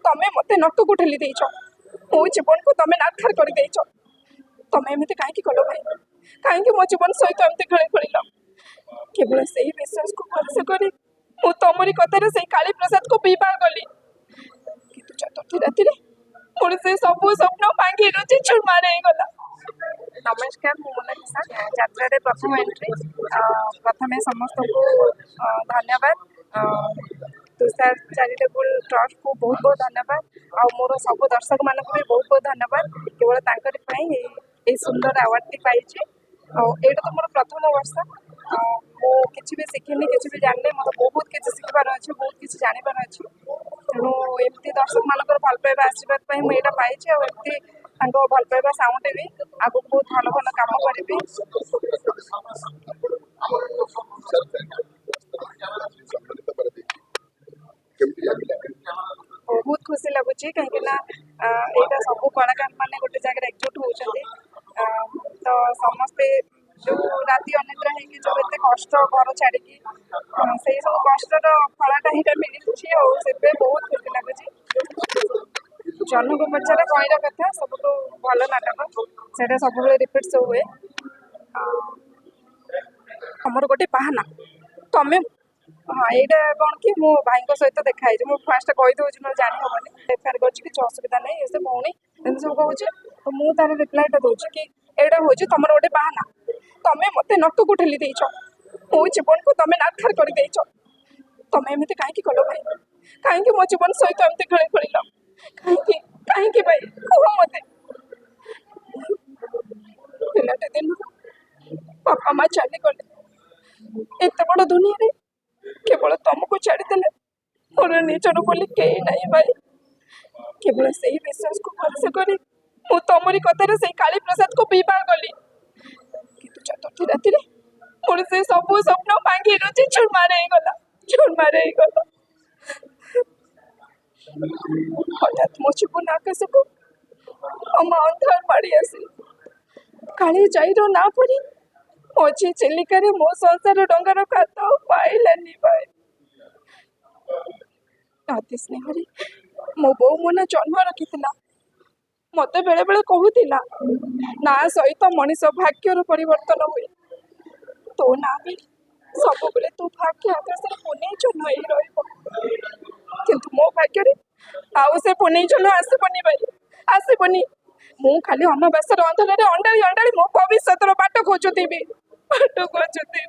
तमें मत नक को ठेली देच मो जीवन को तमें नारखार कर देच तमें एमती कहीं कल भाई कहीं मो जीवन सहित एमती खेल खेल केवल से ही विश्वास को भरोसा करी मु तमरी कथार से काली प्रसाद को पीवा गली किंतु चतुर्थी राति मोर से सब स्वप्न भांगी रुचि छुड़मार हो गला। नमस्कार मु मोनालिसा यात्रा रे प्रथम एंट्री प्रथम समस्त को धन्यवाद तुषार चैरिटेबल ट्रस्ट को बहुत बहुत धन्यवाद आ मोर सब दर्शक मान को भी बहुत बहुत धन्यवाद केवल तांकर पई ए सुंदर अवार्ड टी पाइछि एटा तो मोर प्रथम वर्ष मो किछि भी शिखिनी किछि भी जानले मत बहुत किछि शिखबार अछि बहुत किछि जानिबार अछि तेणु एमती दर्शक मानकर भल पाइबा आशीर्वाद पई मु एटा पाइछि आ एमती तांको भल पाइबा साउंड भी आगु बहुत भल भल काम करिबे। बहुत खुशी लगुच कहीं यहाँ सब कलाकार मैंने गोटे जगह एकजुट होती तो समस्ते जो राति अनिद्रा है जो एत कष्ट घर छाड़ी से सब कष्टर फलटा ही मिलूँ बहुत खुशी लगुच जनक पचार कईर कथा सब तो भल नाटक से सब रिपीट शो हुए आमर गोटे बाहाना तमें हाँ यहाँ कौन कि मो भाई सहित देखाई मुझे फास्ट कहीदे ना जानी हेनी एफआईआर कर किसी असुविधा नहीं ऐसे भौणी एमती सब कहे तो मुझे तार रिप्लाईटा दूसरी कि यहाँ हूँ तुम गोटे बाहाना तमें मत नक को ठेली देच मो जीवन को तमें नारखार कर देच तमें एमती कहीं कल भाई कहीं मो जीवन सहित एमती खेल खेल कहीं भाई कह मत पिलाटे दिन बापा माँ चली गले एत बड़ दुनिया रे केवल तुमको छाड़देले मोर निजर बोली कहीं नहीं भाई केवल से ही विश्वास को भरोसा करी मु तमरी कथार से काली प्रसाद को पीवा गली किंतु चतुर्थी राति मोर से सब स्वप्न भांगी रुचि छुड़मार हो गला हठात मो जीवन आकाश को अमा अंधार माड़ी आसी काली जाइर ना पड़ी मझी चिलिकार मो संसार डंगार खाता पाइलानी भाई अति स्नेहरी मो बो मो ना जन्म रखी मत बेले बेले कहूला ना सहित मनीष भाग्यर परिवर्तन हुए तो ना भी सब बेले तू भाग्य आकाश पुनई जन्म किंतु मो भाग्य आउ से पुनई जन्म आसबनी भाई आसबनी मु खाली अमावास्यार अंधारे अंडाड़ी अंडाड़ी मो भविष्य बाट खोजुबी बाट खोजुबी।